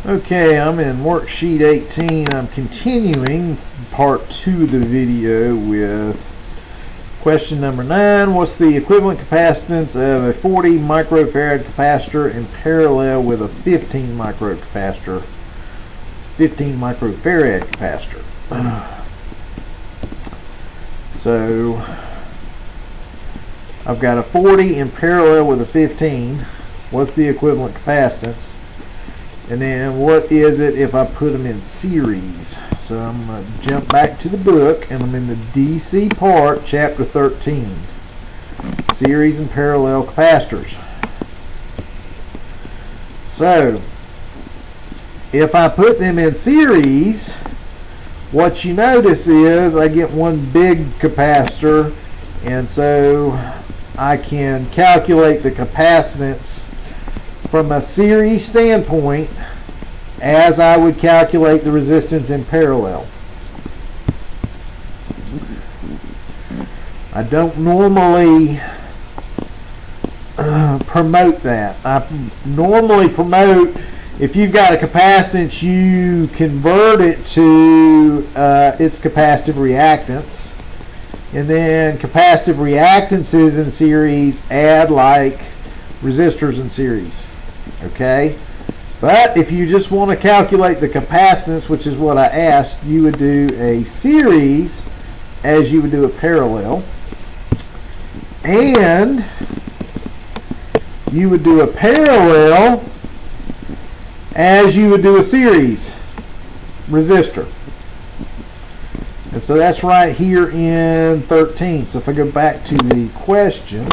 Okay, I'm in worksheet 18. I'm continuing part 2 of the video with question number 9. What's the equivalent capacitance of a 40 microfarad capacitor in parallel with a 15 microfarad capacitor? So I've got a 40 in parallel with a 15. What's the equivalent capacitance? And then what is it if I put them in series? So I'm going to jump back to the book, and I'm in the DC part, chapter 13. Series and parallel capacitors. So if I put them in series, what you notice is I get one big capacitor, and so I can calculate the capacitance from a series standpoint as I would calculate the resistance in parallel. I don't normally promote that. I normally promote, if you've got a capacitance, you convert it to its capacitive reactance, and then capacitive reactances in series add like resistors in series. Okay, but if you just want to calculate the capacitance, which is what I asked, you would do a series as you would do a parallel, and you would do a parallel as you would do a series resistor. And so that's right here in 13. So if I go back to the question,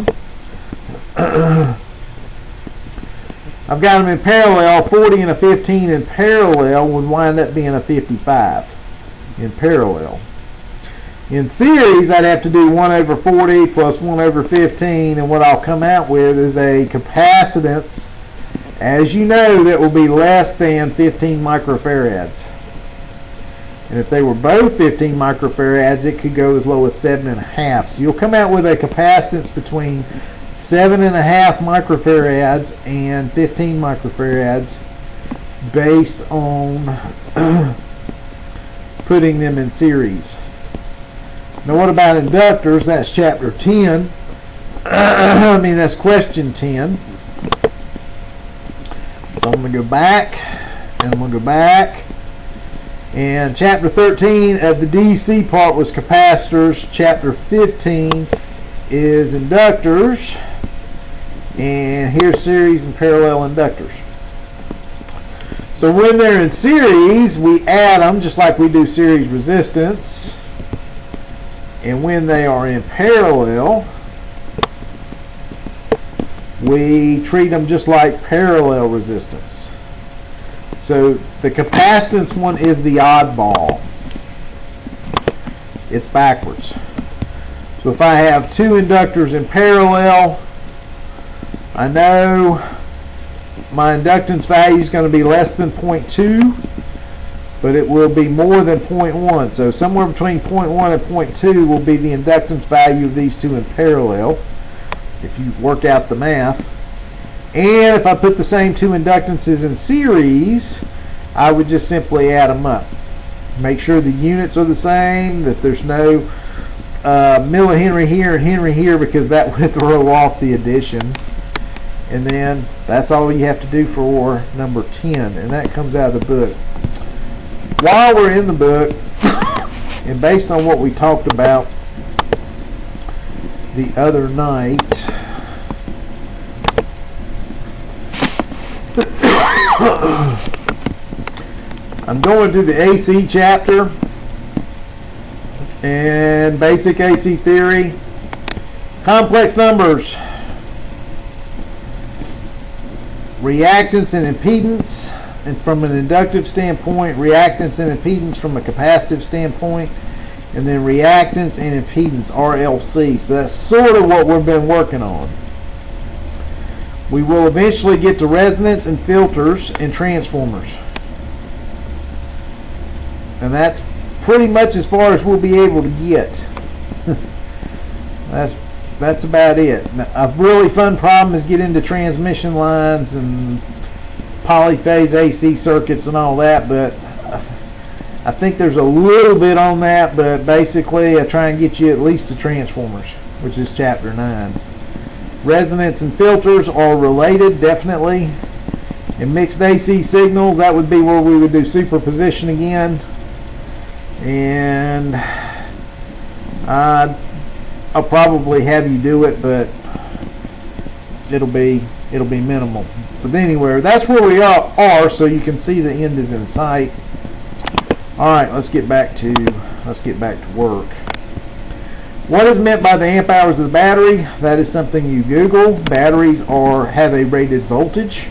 I've got them in parallel. 40 and a 15 in parallel would wind up being a 55 in parallel. In series, I'd have to do 1 over 40 plus 1 over 15, and what I'll come out with is a capacitance, as you know, that will be less than 15 microfarads. And if they were both 15 microfarads, it could go as low as 7.5. So you'll come out with a capacitance between 7.5 microfarads and 15 microfarads based on putting them in series. Now what about inductors? That's chapter 10. That's question 10. So I'm going to go back, and I'm going to go back. And chapter 13 of the DC part was capacitors. Chapter 15 is inductors. And here's series and parallel inductors. So when they're in series, we add them just like we do series resistance. And when they are in parallel, we treat them just like parallel resistance. So the capacitance one is the oddball. It's backwards. So if I have two inductors in parallel, I know my inductance value is going to be less than 0.2, but it will be more than 0.1. So somewhere between 0.1 and 0.2 will be the inductance value of these two in parallel, if you work out the math. And if I put the same two inductances in series, I would just simply add them up. Make sure the units are the same, that there's no millihenry here and henry here, because that would throw off the addition. And then that's all you have to do for number 10, and that comes out of the book. While we're in the book, and based on what we talked about the other night, I'm going to the AC chapter and basic AC theory. Complex numbers, reactance and impedance, and from an inductive standpoint, reactance and impedance from a capacitive standpoint, and then reactance and impedance, RLC. So that's sort of what we've been working on. We will eventually get to resonance and filters and transformers. And that's pretty much as far as we'll be able to get. That's about it. A really fun problem is get into transmission lines and polyphase AC circuits and all that, but I think there's a little bit on that, but basically I try and get you at least to transformers, which is chapter 9. Resonance and filters are related, definitely. And mixed AC signals, that would be where we would do superposition again. And I'll probably have you do it, but it'll be minimal. But anyway, that's where we are, so you can see the end is in sight. All right, let's get back to work. What is meant by the amp hours of the battery? That is something you Google. Batteries have a rated voltage,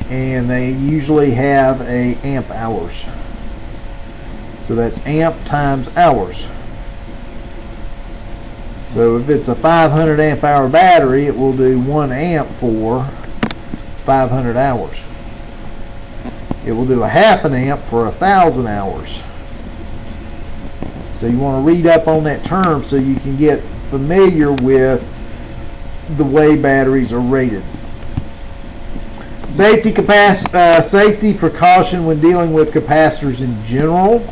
and they usually have a amp hours. So that's amp times hours. So if it's a 500 amp hour battery, it will do 1 amp for 500 hours. It will do a half an amp for 1,000 hours. So you want to read up on that term so you can get familiar with the way batteries are rated. Safety precaution when dealing with capacitors in general.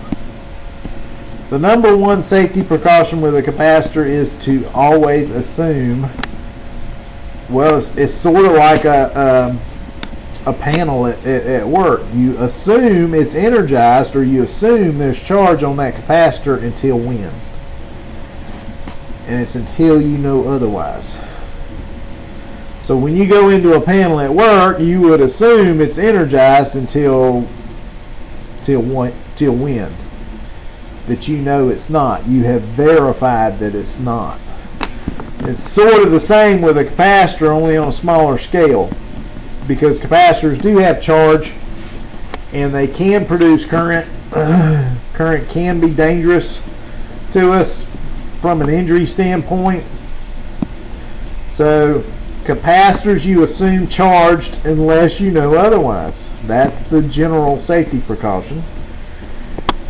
The number one safety precaution with a capacitor is to always assume, well, it's sort of like a panel at work. You assume it's energized, or you assume there's charge on that capacitor until when? And it's until you know otherwise. So when you go into a panel at work, you would assume it's energized until when? That you know it's not. You have verified that it's not. It's sort of the same with a capacitor, only on a smaller scale, because capacitors do have charge and they can produce current. Current can be dangerous to us from an injury standpoint. So capacitors you assume charged unless you know otherwise. That's the general safety precaution.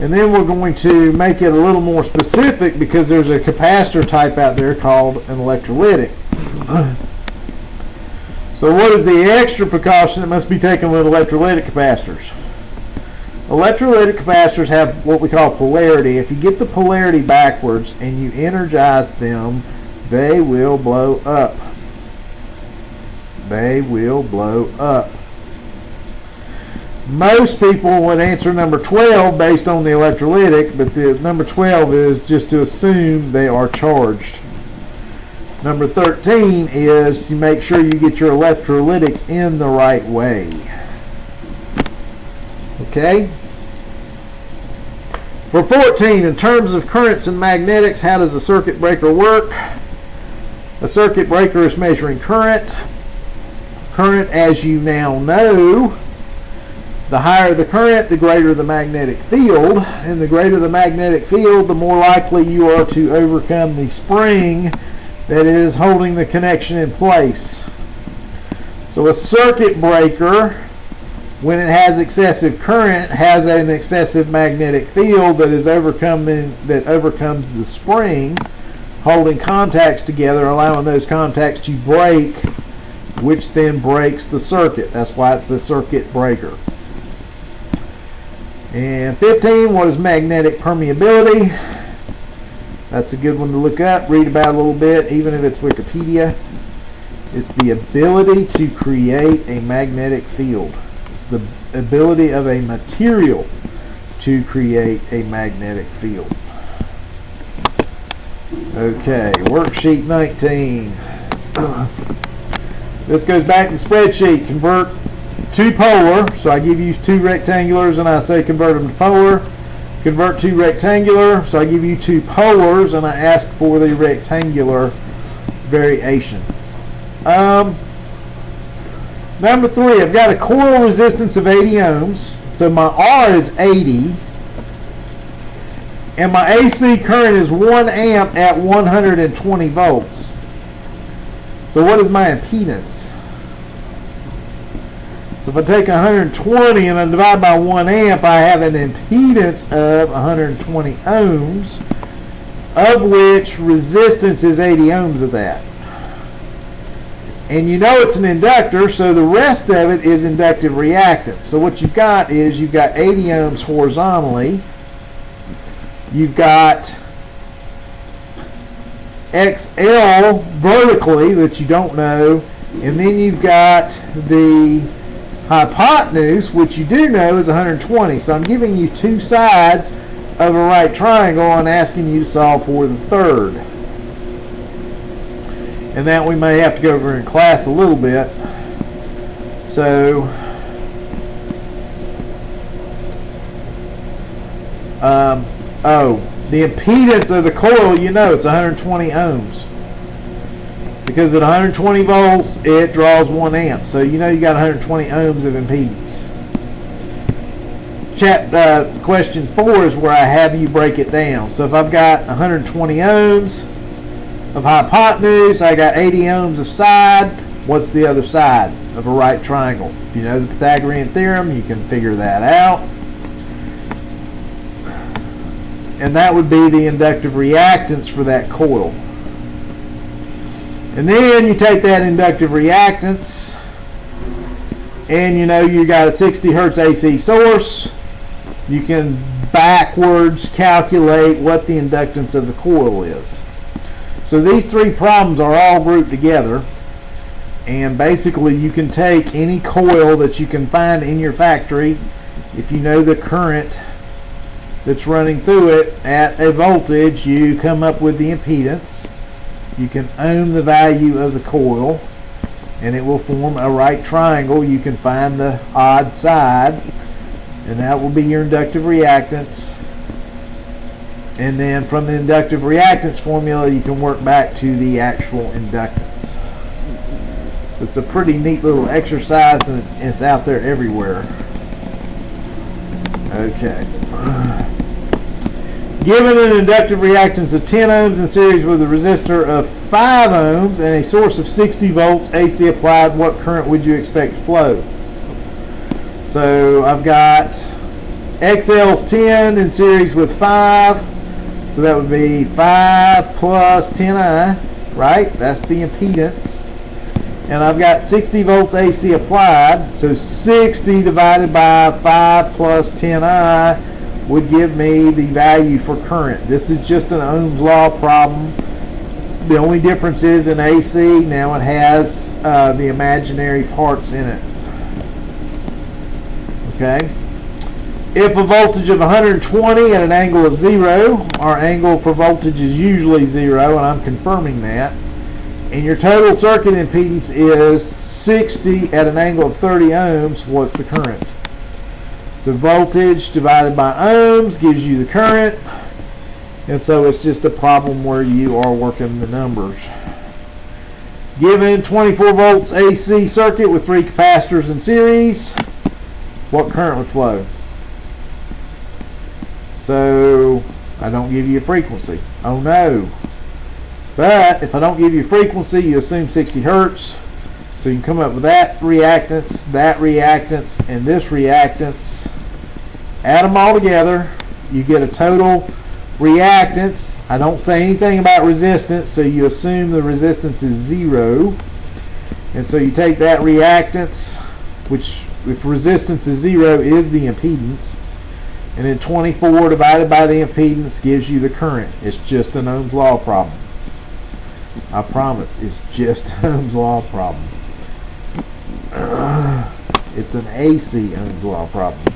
And then we're going to make it a little more specific, because there's a capacitor type out there called an electrolytic. So what is the extra precaution that must be taken with electrolytic capacitors? Electrolytic capacitors have what we call polarity. If you get the polarity backwards and you energize them, they will blow up. They will blow up. Most people would answer number 12 based on the electrolytic, but the number 12 is just to assume they are charged. Number 13 is to make sure you get your electrolytics in the right way. Okay? For 14, in terms of currents and magnetics, how does a circuit breaker work? A circuit breaker is measuring current. Current, as you now know, the higher the current, the greater the magnetic field. And the greater the magnetic field, the more likely you are to overcome the spring that is holding the connection in place. So a circuit breaker, when it has excessive current, has an excessive magnetic field that overcomes the spring, holding contacts together, allowing those contacts to break, which then breaks the circuit. That's why it's the circuit breaker. And 15, what is magnetic permeability? That's a good one to look up, read about a little bit, even if it's Wikipedia. It's the ability to create a magnetic field. It's the ability of a material to create a magnetic field. Okay, worksheet 19. This goes back to the spreadsheet. Convert two polar, so I give you two rectangulars and I say convert them to polar. Convert two rectangular, so I give you two polars and I ask for the rectangular variation. Number 3, I've got a coil resistance of 80 ohms, so my R is 80, and my AC current is 1 amp at 120 volts. So what is my impedance? So if I take 120 and I divide by 1 amp, I have an impedance of 120 ohms, of which resistance is 80 ohms of that. And you know it's an inductor, so the rest of it is inductive reactance. So what you've got is you've got 80 ohms horizontally. You've got XL vertically that you don't know. And then you've got the hypotenuse, which you do know is 120. So I'm giving you two sides of a right triangle and asking you to solve for the third. And that we may have to go over in class a little bit. So, the impedance of the coil, you know, it's 120 ohms. Because at 120 volts, it draws 1 amp. So you know you got 120 ohms of impedance. Question 4 is where I have you break it down. So if I've got 120 ohms of hypotenuse, I got 80 ohms of side. What's the other side of a right triangle? If you know the Pythagorean theorem, you can figure that out. And that would be the inductive reactance for that coil. And then you take that inductive reactance, and you know you got a 60 hertz AC source. You can backwards calculate what the inductance of the coil is. So these three problems are all grouped together, and basically you can take any coil that you can find in your factory, if you know the current that's running through it at a voltage, you come up with the impedance. You can ohm the value of the coil, and it will form a right triangle. You can find the odd side, and that will be your inductive reactance. And then from the inductive reactance formula, you can work back to the actual inductance. So it's a pretty neat little exercise, and it's out there everywhere. Okay. Given an inductive reactance of 10 ohms in series with a resistor of 5 ohms and a source of 60 volts AC applied, what current would you expect to flow? So I've got XL's 10 in series with 5. So that would be 5 plus 10I, right? That's the impedance. And I've got 60 volts AC applied. So 60 divided by 5 plus 10I would give me the value for current. This is just an Ohm's law problem. The only difference is in AC, now it has the imaginary parts in it. Okay. If a voltage of 120 at an angle of 0, our angle for voltage is usually 0, and I'm confirming that, and your total circuit impedance is 60 at an angle of 30 ohms, what's the current? So voltage divided by ohms gives you the current, and so it's just a problem where you are working the numbers. Given 24 volts AC circuit with 3 capacitors in series, what current would flow? So I don't give you a frequency. Oh no. But if I don't give you a frequency, you assume 60 hertz. So you can come up with that reactance, and this reactance. Add them all together, you get a total reactance. I don't say anything about resistance, so you assume the resistance is 0. And so you take that reactance, which if resistance is 0 is the impedance, and then 24 divided by the impedance gives you the current. It's just an Ohm's law problem. I promise, it's just an Ohm's law problem. It's an AC Ohm's law problem.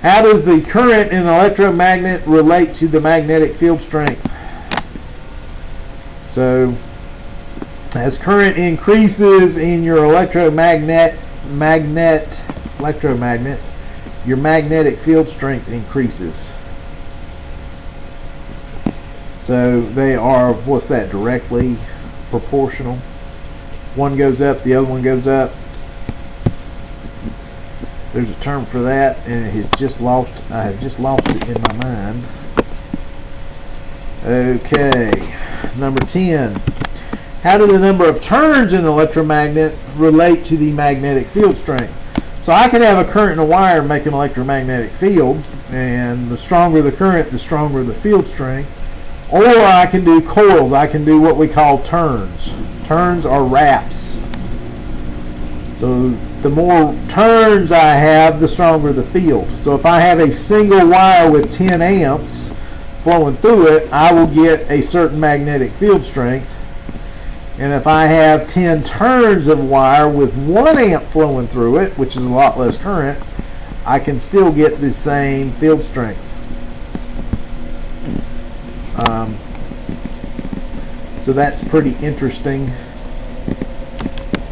How does the current in an electromagnet relate to the magnetic field strength? So, as current increases in your electromagnet, your magnetic field strength increases. So they are, what's that, directly proportional. One goes up, the other one goes up. There's a term for that, and I have just lost it in my mind. Okay, number 10. How do the number of turns in an electromagnet relate to the magnetic field strength? So I can have a current in a wire and make an electromagnetic field, and the stronger the current, the stronger the field strength. Or I can do coils. I can do what we call turns. Turns are wraps. So the more turns I have, the stronger the field. So if I have a single wire with 10 amps flowing through it, I will get a certain magnetic field strength. And if I have 10 turns of wire with 1 amp flowing through it, which is a lot less current, I can still get the same field strength. So that's pretty interesting.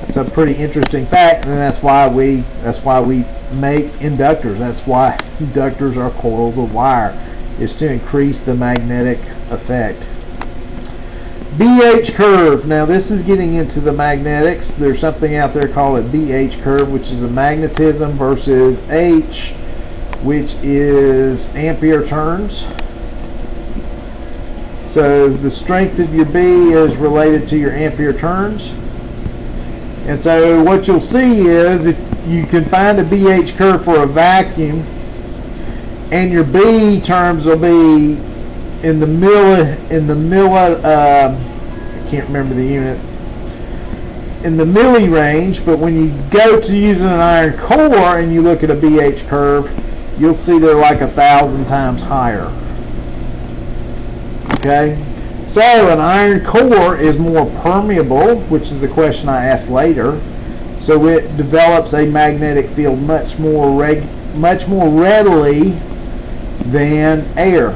It's a pretty interesting fact, and that's why we make inductors. That's why inductors are coils of wire, is to increase the magnetic effect. BH curve. Now this is getting into the magnetics. There's something out there called a BH curve, which is a magnetism, versus H, which is ampere turns. So the strength of your B is related to your ampere turns. And so what you'll see is, if you can find a BH curve for a vacuum, and your B terms will be in the I can't remember the unit, in the milli range, but when you go to using an iron core and you look at a BH curve, you'll see they're like 1,000 times higher. Okay, so an iron core is more permeable, which is the question I asked later. So it develops a magnetic field much more readily than air.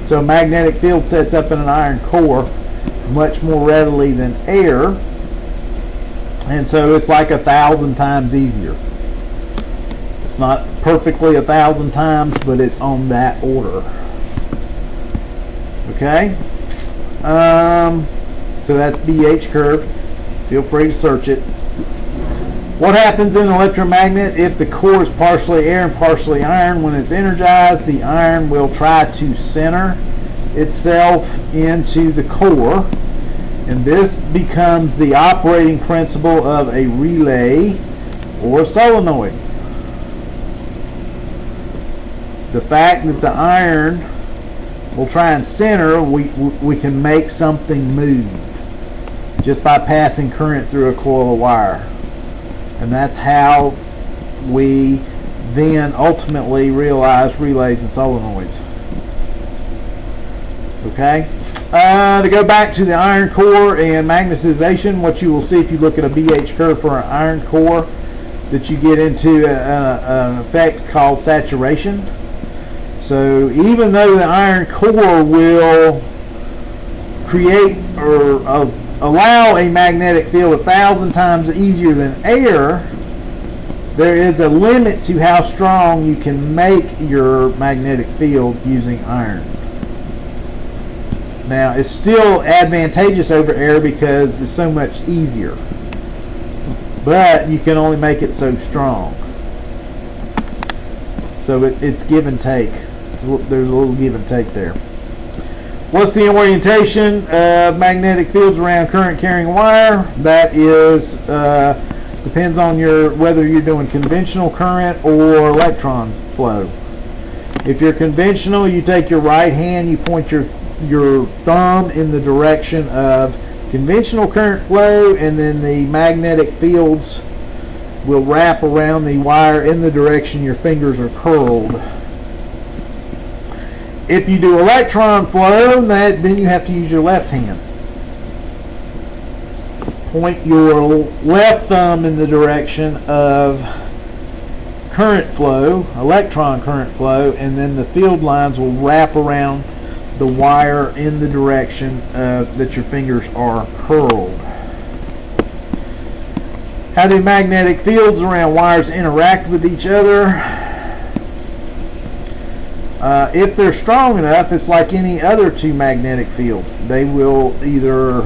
So a magnetic field sets up in an iron core much more readily than air, and so it's like 1,000 times easier. It's not perfectly 1,000 times, but it's on that order. Okay, so that's BH curve. Feel free to search it. What happens in an electromagnet if the core is partially air and partially iron? When it's energized, the iron will try to center itself into the core, and this becomes the operating principle of a relay or solenoid. The fact that the iron will try and center, we can make something move just by passing current through a coil of wire. And that's how we then ultimately realize relays and solenoids. Okay? To go back to the iron core and magnetization, what you will see if you look at a BH curve for an iron core, that you get into an effect called saturation. So even though the iron core will create or allow a magnetic field 1,000 times easier than air, there is a limit to how strong you can make your magnetic field using iron. Now, it's still advantageous over air because it's so much easier, but you can only make it so strong. So it's give and take. There's a little give and take there. What's the orientation of magnetic fields around current carrying wire? That is depends on whether you're doing conventional current or electron flow. If you're conventional, you take your right hand, you point your thumb in the direction of conventional current flow, and then the magnetic fields will wrap around the wire in the direction your fingers are curled. If you do electron flow, then you have to use your left hand. Point your left thumb in the direction of current flow, electron current flow, and then the field lines will wrap around the wire in the direction that your fingers are curled. How do magnetic fields around wires interact with each other? If they're strong enough, it's like any other two magnetic fields. They will either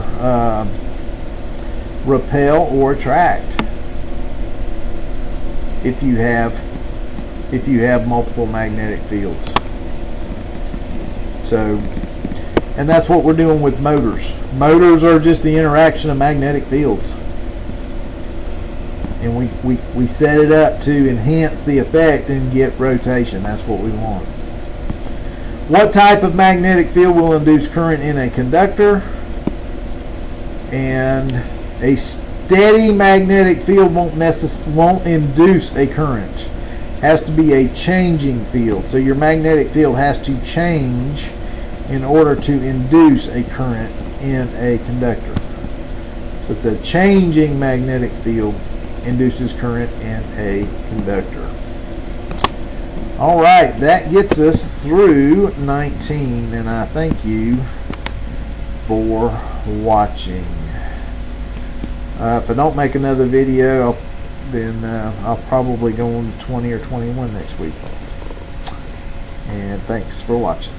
repel or attract if you have multiple magnetic fields. So, and that's what we're doing with motors. Motors are just the interaction of magnetic fields, and we set it up to enhance the effect and get rotation. That's what we want. What type of magnetic field will induce current in a conductor? And a steady magnetic field won't induce a current. Has to be a changing field. So your magnetic field has to change in order to induce a current in a conductor. So it's a changing magnetic field induces current in a conductor. All right, that gets us through 19, and I thank you for watching. If I don't make another video, then I'll probably go on to 20 or 21 next week. And thanks for watching.